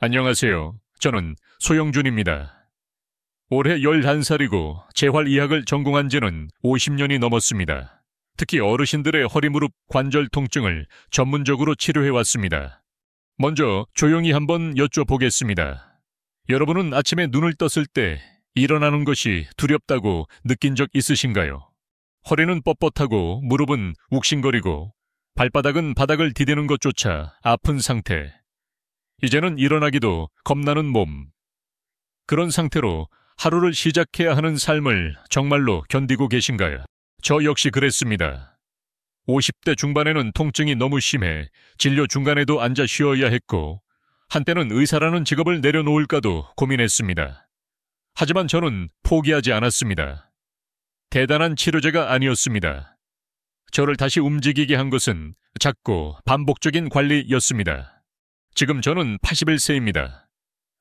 안녕하세요. 저는 소영준입니다. 올해 11살이고 재활의학을 전공한 지는 50년이 넘었습니다. 특히 어르신들의 허리 무릎 관절 통증을 전문적으로 치료해왔습니다. 먼저 조용히 한번 여쭤보겠습니다. 여러분은 아침에 눈을 떴을 때 일어나는 것이 두렵다고 느낀 적 있으신가요? 허리는 뻣뻣하고 무릎은 욱신거리고 발바닥은 바닥을 디디는 것조차 아픈 상태. 이제는 일어나기도 겁나는 몸. 그런 상태로 하루를 시작해야 하는 삶을 정말로 견디고 계신가요? 저 역시 그랬습니다. 50대 중반에는 통증이 너무 심해 진료 중간에도 앉아 쉬어야 했고 한때는 의사라는 직업을 내려놓을까도 고민했습니다. 하지만 저는 포기하지 않았습니다. 대단한 치료제가 아니었습니다. 저를 다시 움직이게 한 것은 작고 반복적인 관리였습니다. 지금 저는 81세입니다.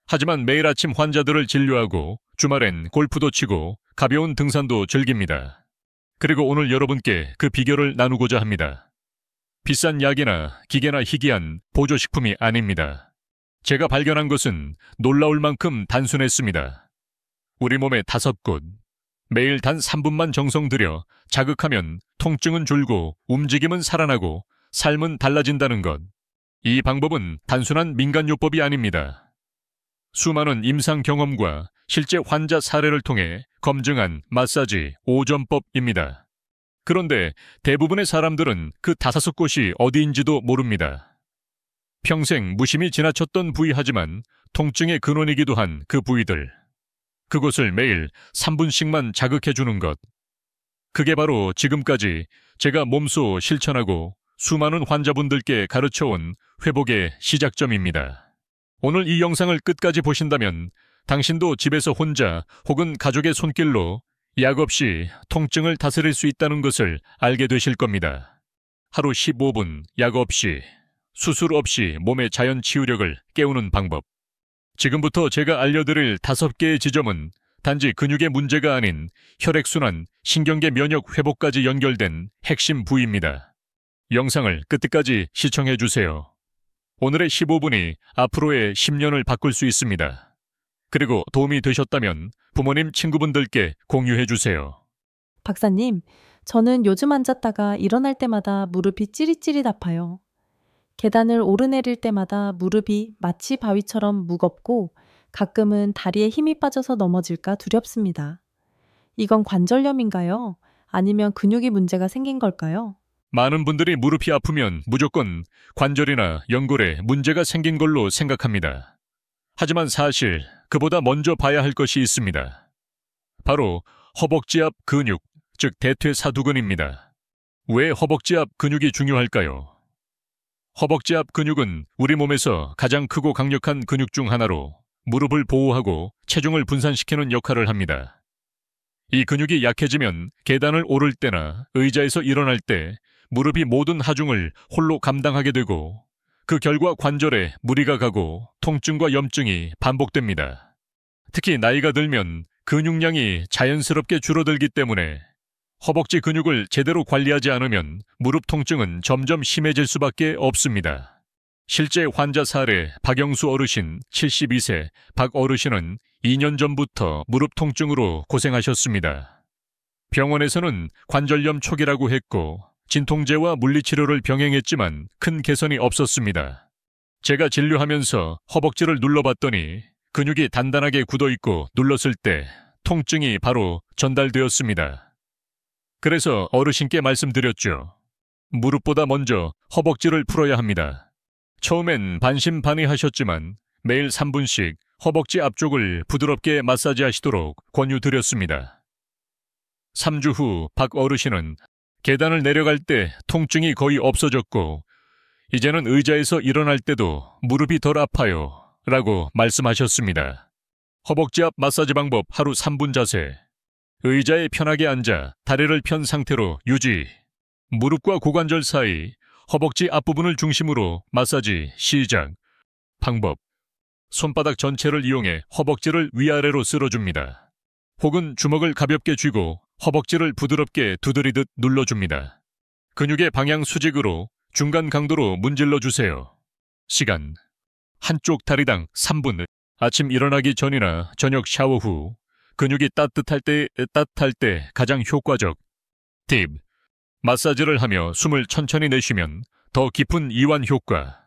하지만 매일 아침 환자들을 진료하고 주말엔 골프도 치고 가벼운 등산도 즐깁니다. 그리고 오늘 여러분께 그 비결을 나누고자 합니다. 비싼 약이나 기계나 희귀한 보조식품이 아닙니다. 제가 발견한 것은 놀라울 만큼 단순했습니다. 우리 몸의 5곳, 매일 단 3분만 정성 들여 자극하면 통증은 줄고 움직임은 살아나고 삶은 달라진다는 것. 이 방법은 단순한 민간요법이 아닙니다. 수많은 임상 경험과 실제 환자 사례를 통해 검증한 마사지 5전법입니다. 그런데 대부분의 사람들은 그 5곳이 어디인지도 모릅니다. 평생 무심히 지나쳤던 부위하지만 통증의 근원이기도 한 그 부위들. 그곳을 매일 3분씩만 자극해주는 것. 그게 바로 지금까지 제가 몸소 실천하고 수많은 환자분들께 가르쳐온 회복의 시작점입니다. 오늘 이 영상을 끝까지 보신다면 당신도 집에서 혼자 혹은 가족의 손길로 약 없이 통증을 다스릴 수 있다는 것을 알게 되실 겁니다. 하루 15분 약 없이, 수술 없이 몸의 자연 치유력을 깨우는 방법. 지금부터 제가 알려드릴 5개의 지점은 단지 근육의 문제가 아닌 혈액순환, 신경계 면역 회복까지 연결된 핵심 부위입니다. 영상을 끝까지 시청해주세요. 오늘의 15분이 앞으로의 10년을 바꿀 수 있습니다. 그리고 도움이 되셨다면 부모님, 친구분들께 공유해주세요. 박사님, 저는 요즘 앉았다가 일어날 때마다 무릎이 찌릿찌릿 아파요. 계단을 오르내릴 때마다 무릎이 마치 바위처럼 무겁고 가끔은 다리에 힘이 빠져서 넘어질까 두렵습니다. 이건 관절염인가요? 아니면 근육이 문제가 생긴 걸까요? 많은 분들이 무릎이 아프면 무조건 관절이나 연골에 문제가 생긴 걸로 생각합니다. 하지만 사실 그보다 먼저 봐야 할 것이 있습니다. 바로 허벅지 앞 근육, 즉 대퇴사두근입니다. 왜 허벅지 앞 근육이 중요할까요? 허벅지 앞 근육은 우리 몸에서 가장 크고 강력한 근육 중 하나로 무릎을 보호하고 체중을 분산시키는 역할을 합니다. 이 근육이 약해지면 계단을 오를 때나 의자에서 일어날 때 무릎이 모든 하중을 홀로 감당하게 되고 그 결과 관절에 무리가 가고 통증과 염증이 반복됩니다. 특히 나이가 들면 근육량이 자연스럽게 줄어들기 때문에 허벅지 근육을 제대로 관리하지 않으면 무릎 통증은 점점 심해질 수밖에 없습니다. 실제 환자 사례 박영수 어르신 72세 박 어르신은 2년 전부터 무릎 통증으로 고생하셨습니다. 병원에서는 관절염 초기라고 했고 진통제와 물리치료를 병행했지만 큰 개선이 없었습니다. 제가 진료하면서 허벅지를 눌러봤더니 근육이 단단하게 굳어있고 눌렀을 때 통증이 바로 전달되었습니다. 그래서 어르신께 말씀드렸죠. 무릎보다 먼저 허벅지를 풀어야 합니다. 처음엔 반신반의하셨지만 매일 3분씩 허벅지 앞쪽을 부드럽게 마사지 하시도록 권유드렸습니다. 3주 후 박 어르신은 계단을 내려갈 때 통증이 거의 없어졌고 이제는 의자에서 일어날 때도 무릎이 덜 아파요 라고 말씀하셨습니다. 허벅지 앞 마사지 방법 하루 3분 자세. 의자에 편하게 앉아 다리를 편 상태로 유지. 무릎과 고관절 사이 허벅지 앞부분을 중심으로 마사지 시작. 방법. 손바닥 전체를 이용해 허벅지를 위아래로 쓸어줍니다. 혹은 주먹을 가볍게 쥐고 허벅지를 부드럽게 두드리듯 눌러줍니다. 근육의 방향 수직으로 중간 강도로 문질러 주세요. 시간. 한쪽 다리당 3분, 아침 일어나기 전이나 저녁 샤워 후, 근육이 따뜻할 때 가장 효과적. 팁. 마사지를 하며 숨을 천천히 내쉬면 더 깊은 이완 효과.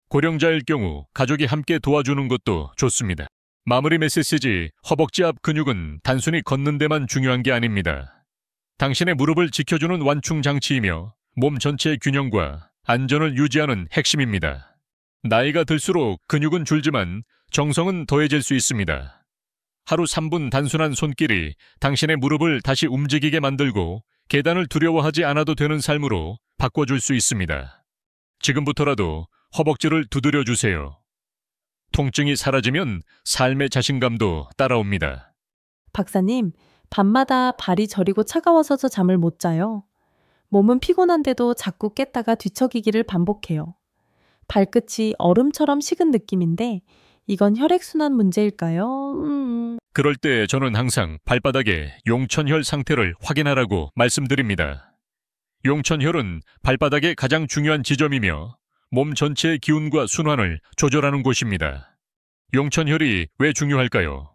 고령자일 경우 가족이 함께 도와주는 것도 좋습니다. 마무리 메시지. 허벅지 앞 근육은 단순히 걷는 데만 중요한 게 아닙니다. 당신의 무릎을 지켜주는 완충 장치이며 몸 전체의 균형과 안전을 유지하는 핵심입니다. 나이가 들수록 근육은 줄지만 정성은 더해질 수 있습니다. 하루 3분 단순한 손길이 당신의 무릎을 다시 움직이게 만들고 계단을 두려워하지 않아도 되는 삶으로 바꿔줄 수 있습니다. 지금부터라도 허벅지를 두드려 주세요. 통증이 사라지면 삶의 자신감도 따라옵니다. 박사님, 밤마다 발이 저리고 차가워서 잠을 못 자요. 몸은 피곤한데도 자꾸 깼다가 뒤척이기를 반복해요. 발끝이 얼음처럼 식은 느낌인데 이건 혈액순환 문제일까요? 그럴 때 저는 항상 발바닥의 용천혈 상태를 확인하라고 말씀드립니다. 용천혈은 발바닥의 가장 중요한 지점이며 몸 전체의 기운과 순환을 조절하는 곳입니다. 용천혈이 왜 중요할까요?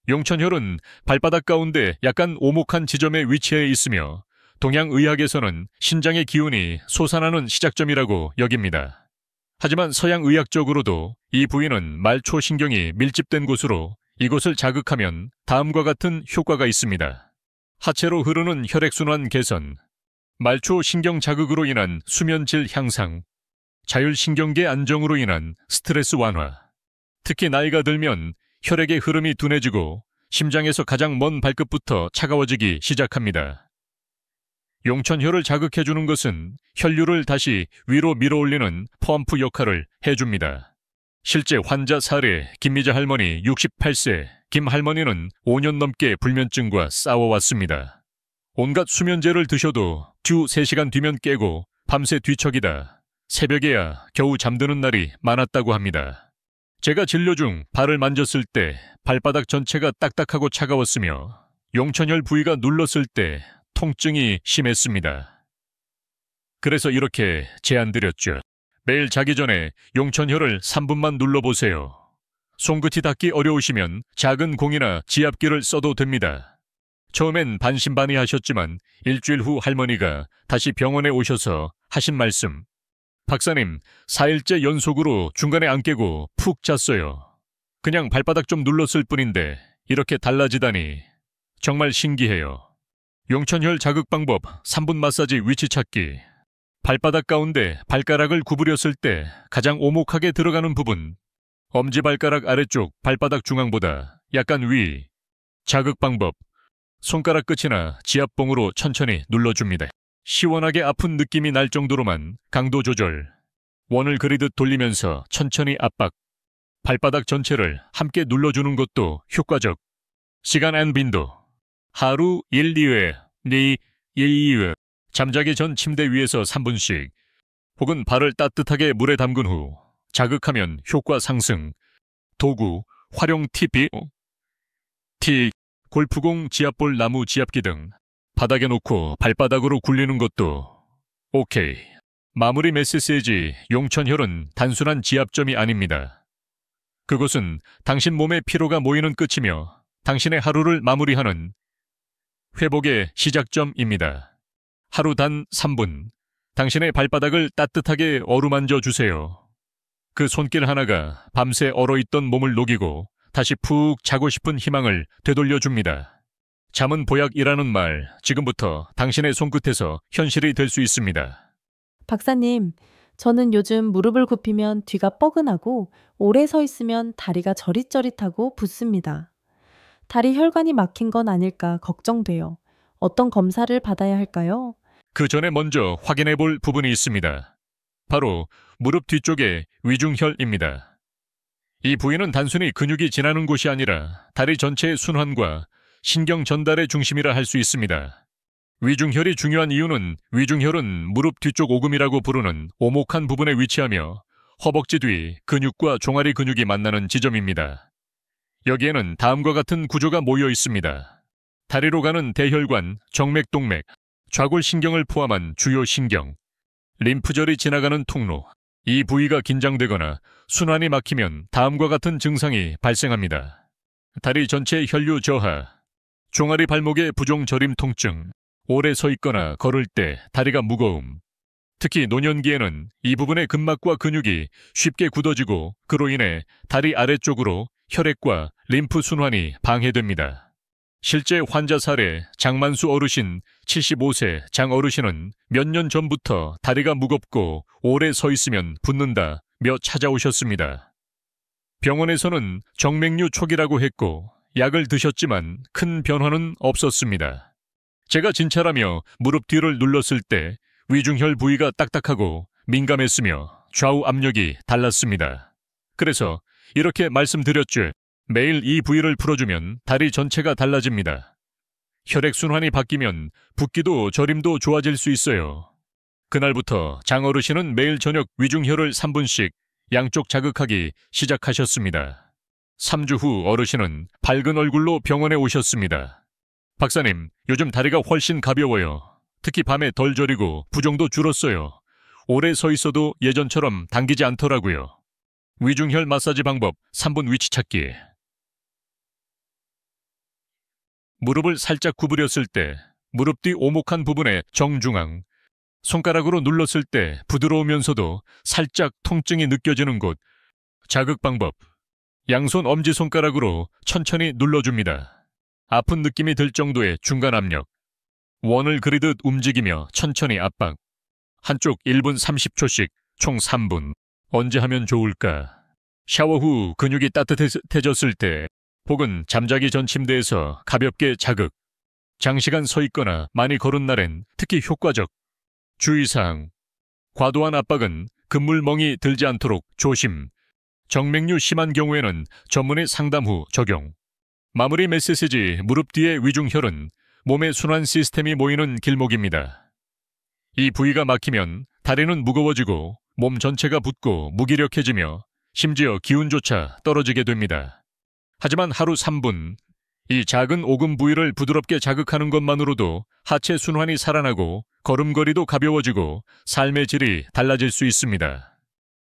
용천혈은 발바닥 가운데 약간 오목한 지점에 위치해 있으며 동양의학에서는 신장의 기운이 솟아나는 시작점이라고 여깁니다. 하지만 서양의학적으로도 이 부위는 말초신경이 밀집된 곳으로 이곳을 자극하면 다음과 같은 효과가 있습니다. 하체로 흐르는 혈액순환 개선, 말초신경 자극으로 인한 수면질 향상, 자율신경계 안정으로 인한 스트레스 완화. 특히 나이가 들면 혈액의 흐름이 둔해지고 심장에서 가장 먼 발끝부터 차가워지기 시작합니다. 용천혈을 자극해주는 것은 혈류를 다시 위로 밀어올리는 펌프 역할을 해줍니다. 실제 환자 사례 김미자 할머니 68세, 김 할머니는 5년 넘게 불면증과 싸워왔습니다. 온갖 수면제를 드셔도 주 3시간 뒤면 깨고 밤새 뒤척이다 새벽에야 겨우 잠드는 날이 많았다고 합니다. 제가 진료 중 발을 만졌을 때 발바닥 전체가 딱딱하고 차가웠으며 용천혈 부위가 눌렀을 때 통증이 심했습니다. 그래서 이렇게 제안드렸죠. 매일 자기 전에 용천혈을 3분만 눌러보세요. 손끝이 닿기 어려우시면 작은 공이나 지압기를 써도 됩니다. 처음엔 반신반의하셨지만 일주일 후 할머니가 다시 병원에 오셔서 하신 말씀. 박사님, 4일째 연속으로 중간에 안 깨고 푹 잤어요. 그냥 발바닥 좀 눌렀을 뿐인데 이렇게 달라지다니 정말 신기해요. 용천혈 자극 방법 3분 마사지 위치 찾기. 발바닥 가운데 발가락을 구부렸을 때 가장 오목하게 들어가는 부분, 엄지발가락 아래쪽 발바닥 중앙보다 약간 위. 자극 방법, 손가락 끝이나 지압봉으로 천천히 눌러줍니다. 시원하게 아픈 느낌이 날 정도로만 강도 조절. 원을 그리듯 돌리면서 천천히 압박. 발바닥 전체를 함께 눌러주는 것도 효과적. 시간 앤 빈도. 하루 1, 2회, 2회. 잠자기 전 침대 위에서 3분씩. 혹은 발을 따뜻하게 물에 담근 후 자극하면 효과 상승. 도구, 활용 팁이 골프공, 지압볼, 나무 지압기 등 바닥에 놓고 발바닥으로 굴리는 것도 오케이. 마무리 메시지. 용천혈은 단순한 지압점이 아닙니다. 그것은 당신 몸의 피로가 모이는 끝이며 당신의 하루를 마무리하는 회복의 시작점입니다. 하루 단 3분, 당신의 발바닥을 따뜻하게 어루만져 주세요. 그 손길 하나가 밤새 얼어있던 몸을 녹이고 다시 푹 자고 싶은 희망을 되돌려줍니다. 잠은 보약이라는 말, 지금부터 당신의 손끝에서 현실이 될 수 있습니다. 박사님, 저는 요즘 무릎을 굽히면 뒤가 뻐근하고 오래 서 있으면 다리가 저릿저릿하고 붓습니다. 다리 혈관이 막힌 건 아닐까 걱정돼요. 어떤 검사를 받아야 할까요? 그 전에 먼저 확인해 볼 부분이 있습니다. 바로 무릎 뒤쪽의 위중혈입니다. 이 부위는 단순히 근육이 지나는 곳이 아니라 다리 전체의 순환과 신경 전달의 중심이라 할 수 있습니다. 위중혈이 중요한 이유는 위중혈은 무릎 뒤쪽 오금이라고 부르는 오목한 부분에 위치하며 허벅지 뒤 근육과 종아리 근육이 만나는 지점입니다. 여기에는 다음과 같은 구조가 모여 있습니다. 다리로 가는 대혈관, 정맥동맥, 좌골신경을 포함한 주요 신경, 림프절이 지나가는 통로. 이 부위가 긴장되거나 순환이 막히면 다음과 같은 증상이 발생합니다. 다리 전체 혈류 저하, 종아리 발목의 부종 저림 통증, 오래 서 있거나 걸을 때 다리가 무거움. 특히 노년기에는 이 부분의 근막과 근육이 쉽게 굳어지고 그로 인해 다리 아래쪽으로 혈액과 림프 순환이 방해됩니다. 실제 환자 사례 장만수 어르신 75세 장 어르신은 몇 년 전부터 다리가 무겁고 오래 서 있으면 붓는다 며 찾아오셨습니다. 병원에서는 정맥류 초기라고 했고 약을 드셨지만 큰 변화는 없었습니다. 제가 진찰하며 무릎 뒤를 눌렀을 때 위중혈 부위가 딱딱하고 민감했으며 좌우 압력이 달랐습니다. 그래서 이렇게 말씀드렸죠. 매일 이 부위를 풀어주면 다리 전체가 달라집니다. 혈액순환이 바뀌면 붓기도 저림도 좋아질 수 있어요. 그날부터 장 어르신은 매일 저녁 위중혈을 3분씩 양쪽 자극하기 시작하셨습니다. 3주 후 어르신은 밝은 얼굴로 병원에 오셨습니다. 박사님, 요즘 다리가 훨씬 가벼워요. 특히 밤에 덜 저리고 부종도 줄었어요. 오래 서 있어도 예전처럼 당기지 않더라고요. 위중혈 마사지 방법 3분 위치 찾기. 무릎을 살짝 구부렸을 때 무릎 뒤 오목한 부분의 정중앙, 손가락으로 눌렀을 때 부드러우면서도 살짝 통증이 느껴지는 곳, 자극 방법. 양손 엄지손가락으로 천천히 눌러줍니다. 아픈 느낌이 들 정도의 중간 압력. 원을 그리듯 움직이며 천천히 압박. 한쪽 1분 30초씩 총 3분. 언제 하면 좋을까? 샤워 후 근육이 따뜻해졌을 때 혹은 잠자기 전 침대에서 가볍게 자극. 장시간 서 있거나 많이 걸은 날엔 특히 효과적. 주의사항. 과도한 압박은 급물멍이 들지 않도록 조심. 정맥류 심한 경우에는 전문의 상담 후 적용. 마무리 메시지. 무릎 뒤의 위중혈은 몸의 순환 시스템이 모이는 길목입니다. 이 부위가 막히면 다리는 무거워지고 몸 전체가 붓고 무기력해지며 심지어 기운조차 떨어지게 됩니다. 하지만 하루 3분, 이 작은 오금 부위를 부드럽게 자극하는 것만으로도 하체 순환이 살아나고 걸음걸이도 가벼워지고 삶의 질이 달라질 수 있습니다.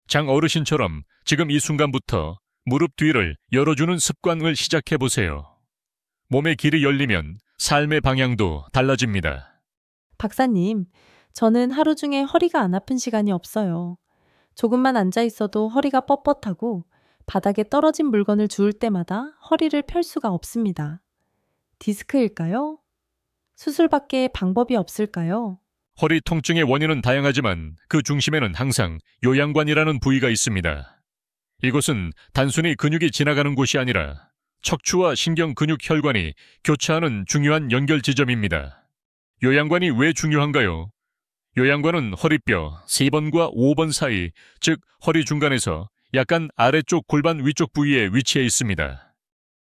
장 어르신처럼 지금 이 순간부터 무릎 뒤를 열어주는 습관을 시작해보세요. 몸의 길이 열리면 삶의 방향도 달라집니다. 박사님, 저는 하루 중에 허리가 안 아픈 시간이 없어요. 조금만 앉아 있어도 허리가 뻣뻣하고 바닥에 떨어진 물건을 주울 때마다 허리를 펼 수가 없습니다. 디스크일까요? 수술밖에 방법이 없을까요? 허리 통증의 원인은 다양하지만 그 중심에는 항상 요양관이라는 부위가 있습니다. 이곳은 단순히 근육이 지나가는 곳이 아니라 척추와 신경 근육 혈관이 교차하는 중요한 연결 지점입니다. 요양관이 왜 중요한가요? 요양관은 허리뼈 3번과 5번 사이, 즉 허리 중간에서 약간 아래쪽 골반 위쪽 부위에 위치해 있습니다.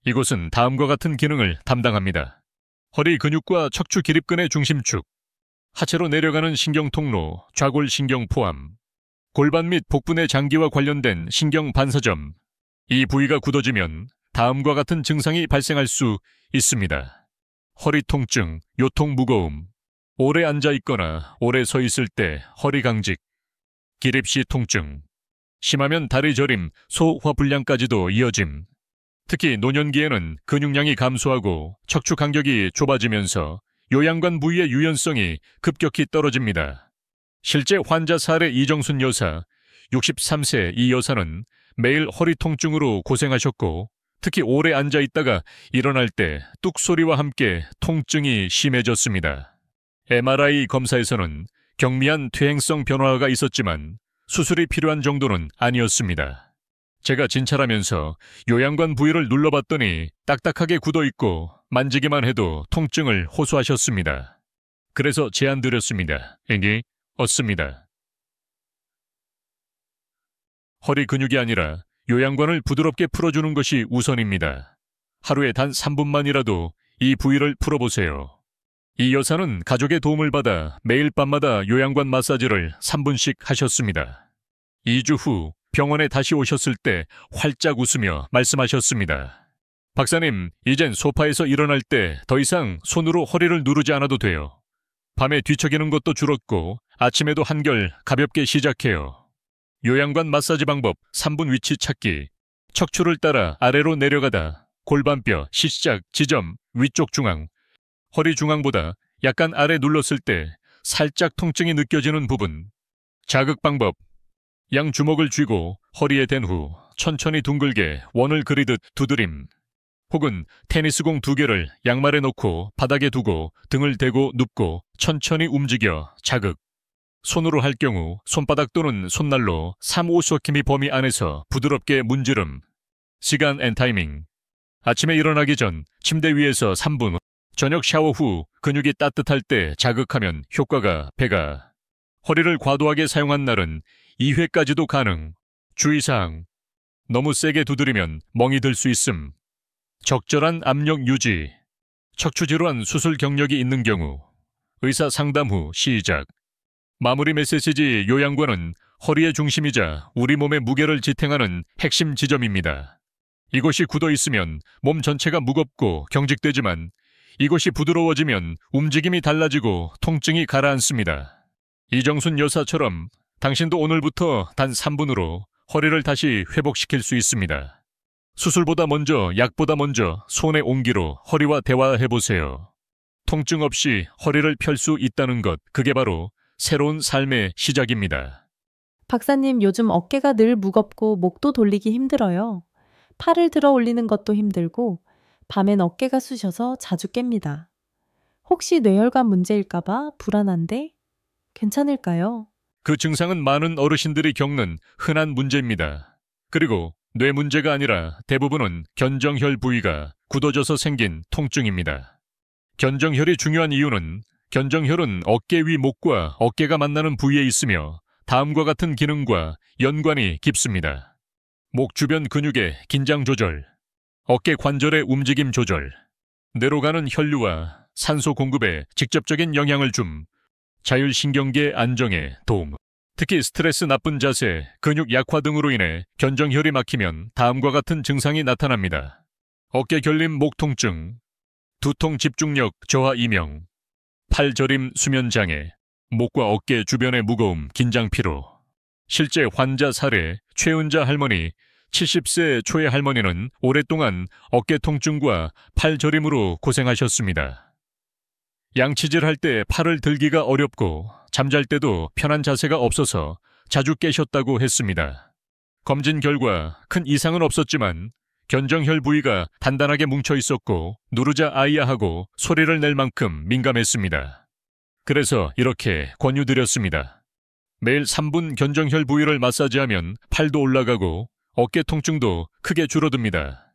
이곳은 다음과 같은 기능을 담당합니다. 허리 근육과 척추 기립근의 중심축, 하체로 내려가는 신경통로, 좌골신경 포함, 골반 및 복부 내 장기와 관련된 신경 반사점. 이 부위가 굳어지면 다음과 같은 증상이 발생할 수 있습니다. 허리 통증, 요통 무거움, 오래 앉아 있거나 오래 서 있을 때 허리 강직, 기립시 통증, 심하면 다리 저림, 소화불량까지도 이어짐. 특히 노년기에는 근육량이 감소하고 척추 간격이 좁아지면서 요양관 부위의 유연성이 급격히 떨어집니다. 실제 환자 사례 이정순 여사, 63세 이 여사는 매일 허리 통증으로 고생하셨고 특히 오래 앉아 있다가 일어날 때 뚝소리와 함께 통증이 심해졌습니다. MRI 검사에서는 경미한 퇴행성 변화가 있었지만 수술이 필요한 정도는 아니었습니다. 제가 진찰하면서 요양관 부위를 눌러봤더니 딱딱하게 굳어있고 만지기만 해도 통증을 호소하셨습니다. 그래서 제안드렸습니다. 이게 얻습니다. 허리 근육이 아니라 요양관을 부드럽게 풀어주는 것이 우선입니다. 하루에 단 3분만이라도 이 부위를 풀어보세요. 이 여사는 가족의 도움을 받아 매일 밤마다 요양관 마사지를 3분씩 하셨습니다. 2주 후 병원에 다시 오셨을 때 활짝 웃으며 말씀하셨습니다. 박사님, 이젠 소파에서 일어날 때 더 이상 손으로 허리를 누르지 않아도 돼요. 밤에 뒤척이는 것도 줄었고 아침에도 한결 가볍게 시작해요. 요양관 마사지 방법 3분 위치 찾기. 척추를 따라 아래로 내려가다 골반뼈 시작 지점 위쪽 중앙, 허리 중앙보다 약간 아래 눌렀을 때 살짝 통증이 느껴지는 부분. 자극 방법. 양 주먹을 쥐고 허리에 댄 후 천천히 둥글게 원을 그리듯 두드림. 혹은 테니스공 2개를 양말에 넣고 바닥에 두고 등을 대고 눕고 천천히 움직여 자극. 손으로 할 경우 손바닥 또는 손날로 3-5쏘킴이 범위 안에서 부드럽게 문지름. 시간 앤 타이밍. 아침에 일어나기 전 침대 위에서 3분, 저녁 샤워 후 근육이 따뜻할 때 자극하면 효과가 배가. 허리를 과도하게 사용한 날은 2회까지도 가능. 주의사항. 너무 세게 두드리면 멍이 들 수 있음. 적절한 압력 유지. 척추질환 수술 경력이 있는 경우 의사 상담 후 시작. 마무리 메시지. 요양관은 허리의 중심이자 우리 몸의 무게를 지탱하는 핵심 지점입니다. 이곳이 굳어 있으면 몸 전체가 무겁고 경직되지만 이곳이 부드러워지면 움직임이 달라지고 통증이 가라앉습니다. 이정순 여사처럼 당신도 오늘부터 단 3분으로 허리를 다시 회복시킬 수 있습니다. 수술보다 먼저, 약보다 먼저 손의 온기로 허리와 대화해보세요. 통증 없이 허리를 펼 수 있다는 것, 그게 바로 새로운 삶의 시작입니다. 박사님, 요즘 어깨가 늘 무겁고 목도 돌리기 힘들어요. 팔을 들어 올리는 것도 힘들고 밤엔 어깨가 쑤셔서 자주 깹니다. 혹시 뇌혈관 문제일까봐 불안한데 괜찮을까요? 그 증상은 많은 어르신들이 겪는 흔한 문제입니다. 그리고 뇌 문제가 아니라 대부분은 견정혈 부위가 굳어져서 생긴 통증입니다. 견정혈이 중요한 이유는 견정혈은 어깨 위 목과 어깨가 만나는 부위에 있으며 다음과 같은 기능과 연관이 깊습니다. 목 주변 근육의 긴장 조절, 어깨 관절의 움직임 조절, 뇌로 가는 혈류와 산소 공급에 직접적인 영향을 줌, 자율신경계 안정에 도움. 특히 스트레스, 나쁜 자세, 근육 약화 등으로 인해 견정혈이 막히면 다음과 같은 증상이 나타납니다. 어깨 결림, 목 통증, 두통, 집중력 저하, 이명, 팔 저림, 수면 장애, 목과 어깨 주변의 무거움, 긴장 피로. 실제 환자 사례, 최은자 할머니, 70세 초의 할머니는 오랫동안 어깨 통증과 팔 저림으로 고생하셨습니다. 양치질할 때 팔을 들기가 어렵고 잠잘 때도 편한 자세가 없어서 자주 깨셨다고 했습니다. 검진 결과 큰 이상은 없었지만 견정혈 부위가 단단하게 뭉쳐 있었고 누르자 아이야 하고 소리를 낼 만큼 민감했습니다. 그래서 이렇게 권유드렸습니다. 매일 3분 견정혈 부위를 마사지하면 팔도 올라가고 어깨 통증도 크게 줄어듭니다.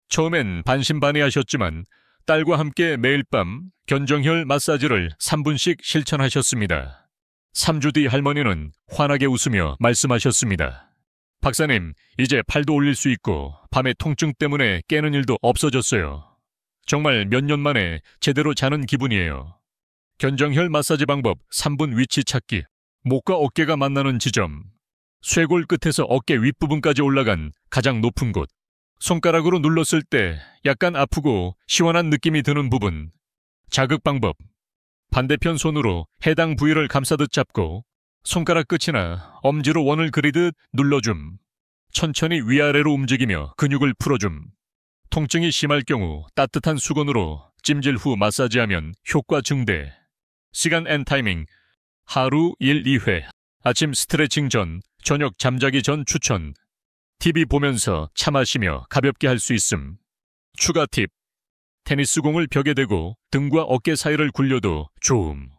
처음엔 반신반의하셨지만 딸과 함께 매일 밤 견정혈 마사지를 3분씩 실천하셨습니다. 3주 뒤 할머니는 환하게 웃으며 말씀하셨습니다. 박사님, 이제 팔도 올릴 수 있고 밤에 통증 때문에 깨는 일도 없어졌어요. 정말 몇 년 만에 제대로 자는 기분이에요. 견정혈 마사지 방법 3분 위치 찾기. 목과 어깨가 만나는 지점. 쇄골 끝에서 어깨 윗부분까지 올라간 가장 높은 곳. 손가락으로 눌렀을 때 약간 아프고 시원한 느낌이 드는 부분. 자극 방법. 반대편 손으로 해당 부위를 감싸듯 잡고 손가락 끝이나 엄지로 원을 그리듯 눌러줌. 천천히 위아래로 움직이며 근육을 풀어줌. 통증이 심할 경우 따뜻한 수건으로 찜질 후 마사지하면 효과 증대. 시간 앤 타이밍. 하루 1-2회. 아침 스트레칭 전, 저녁 잠자기 전 추천. TV 보면서 차 마시며 가볍게 할 수 있음. 추가 팁. 테니스공을 벽에 대고 등과 어깨 사이를 굴려도 좋음.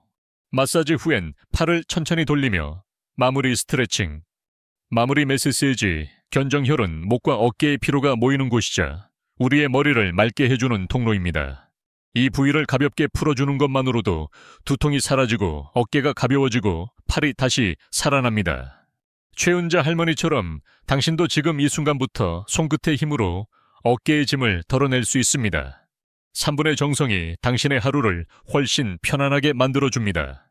마사지 후엔 팔을 천천히 돌리며 마무리 스트레칭. 마무리 메시지. 견정혈은 목과 어깨의 피로가 모이는 곳이자 우리의 머리를 맑게 해주는 통로입니다. 이 부위를 가볍게 풀어주는 것만으로도 두통이 사라지고 어깨가 가벼워지고 팔이 다시 살아납니다. 최은자 할머니처럼 당신도 지금 이 순간부터 손끝의 힘으로 어깨의 짐을 덜어낼 수 있습니다. 3분의 정성이 당신의 하루를 훨씬 편안하게 만들어줍니다.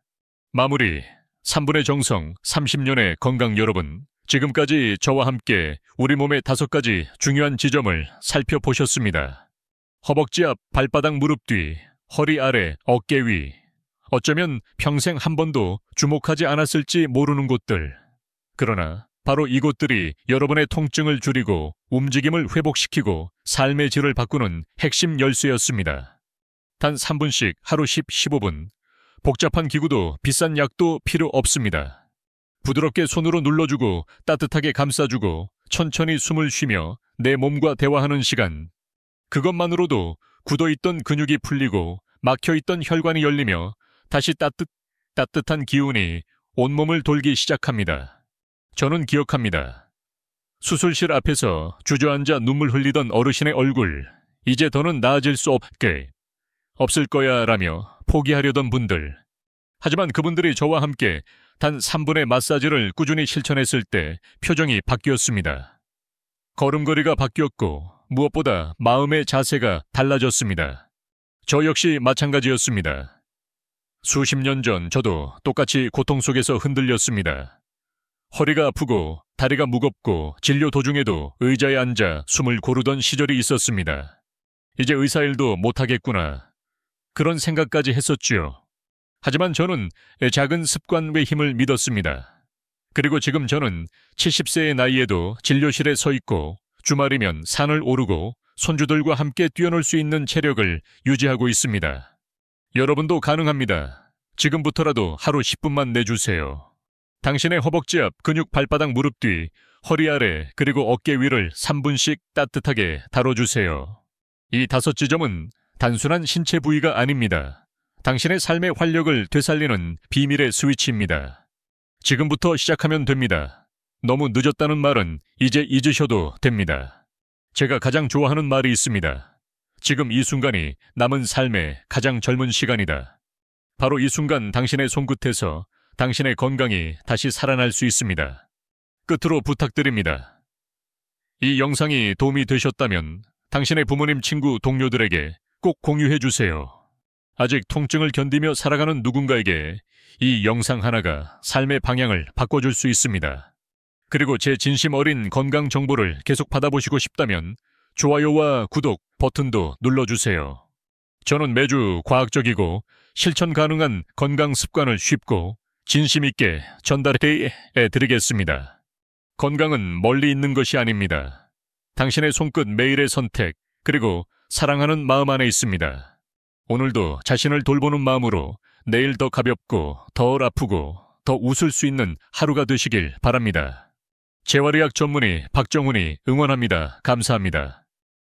마무리. 3분의 정성, 30년의 건강. 여러분, 지금까지 저와 함께 우리 몸의 5가지 중요한 지점을 살펴보셨습니다. 허벅지 앞, 발바닥, 무릎 뒤, 허리 아래, 어깨 위. 어쩌면 평생 한 번도 주목하지 않았을지 모르는 곳들. 그러나 바로 이곳들이 여러분의 통증을 줄이고 움직임을 회복시키고 삶의 질을 바꾸는 핵심 열쇠였습니다. 단 3분씩 하루 15분. 복잡한 기구도 비싼 약도 필요 없습니다. 부드럽게 손으로 눌러주고 따뜻하게 감싸주고 천천히 숨을 쉬며 내 몸과 대화하는 시간. 그것만으로도 굳어있던 근육이 풀리고 막혀있던 혈관이 열리며 다시 따뜻한 기운이 온몸을 돌기 시작합니다. 저는 기억합니다. 수술실 앞에서 주저앉아 눈물 흘리던 어르신의 얼굴, 이제 더는 나아질 수 없을 거야 라며 포기하려던 분들. 하지만 그분들이 저와 함께 단 3분의 마사지를 꾸준히 실천했을 때 표정이 바뀌었습니다. 걸음걸이가 바뀌었고 무엇보다 마음의 자세가 달라졌습니다. 저 역시 마찬가지였습니다. 수십 년 전 저도 똑같이 고통 속에서 흔들렸습니다. 허리가 아프고 다리가 무겁고 진료 도중에도 의자에 앉아 숨을 고르던 시절이 있었습니다. 이제 의사 일도 못하겠구나. 그런 생각까지 했었지요. 하지만 저는 작은 습관의 힘을 믿었습니다. 그리고 지금 저는 70세의 나이에도 진료실에 서 있고 주말이면 산을 오르고 손주들과 함께 뛰어놀 수 있는 체력을 유지하고 있습니다. 여러분도 가능합니다. 지금부터라도 하루 10분만 내주세요. 당신의 허벅지 앞, 근육, 발바닥, 무릎 뒤, 허리 아래, 그리고 어깨 위를 3분씩 따뜻하게 다뤄주세요. 이 5지점은 단순한 신체 부위가 아닙니다. 당신의 삶의 활력을 되살리는 비밀의 스위치입니다. 지금부터 시작하면 됩니다. 너무 늦었다는 말은 이제 잊으셔도 됩니다. 제가 가장 좋아하는 말이 있습니다. 지금 이 순간이 남은 삶의 가장 젊은 시간이다. 바로 이 순간 당신의 손끝에서 당신의 건강이 다시 살아날 수 있습니다. 끝으로 부탁드립니다. 이 영상이 도움이 되셨다면 당신의 부모님, 친구, 동료들에게 꼭 공유해 주세요. 아직 통증을 견디며 살아가는 누군가에게 이 영상 하나가 삶의 방향을 바꿔줄 수 있습니다. 그리고 제 진심 어린 건강 정보를 계속 받아보시고 싶다면 좋아요와 구독 버튼도 눌러주세요. 저는 매주 과학적이고 실천 가능한 건강 습관을 쉽고 진심 있게 전달해 드리겠습니다. 건강은 멀리 있는 것이 아닙니다. 당신의 손끝 매일의 선택, 그리고 사랑하는 마음 안에 있습니다. 오늘도 자신을 돌보는 마음으로 내일 더 가볍고 덜 아프고 더 웃을 수 있는 하루가 되시길 바랍니다. 재활의학 전문의 박정훈이 응원합니다. 감사합니다.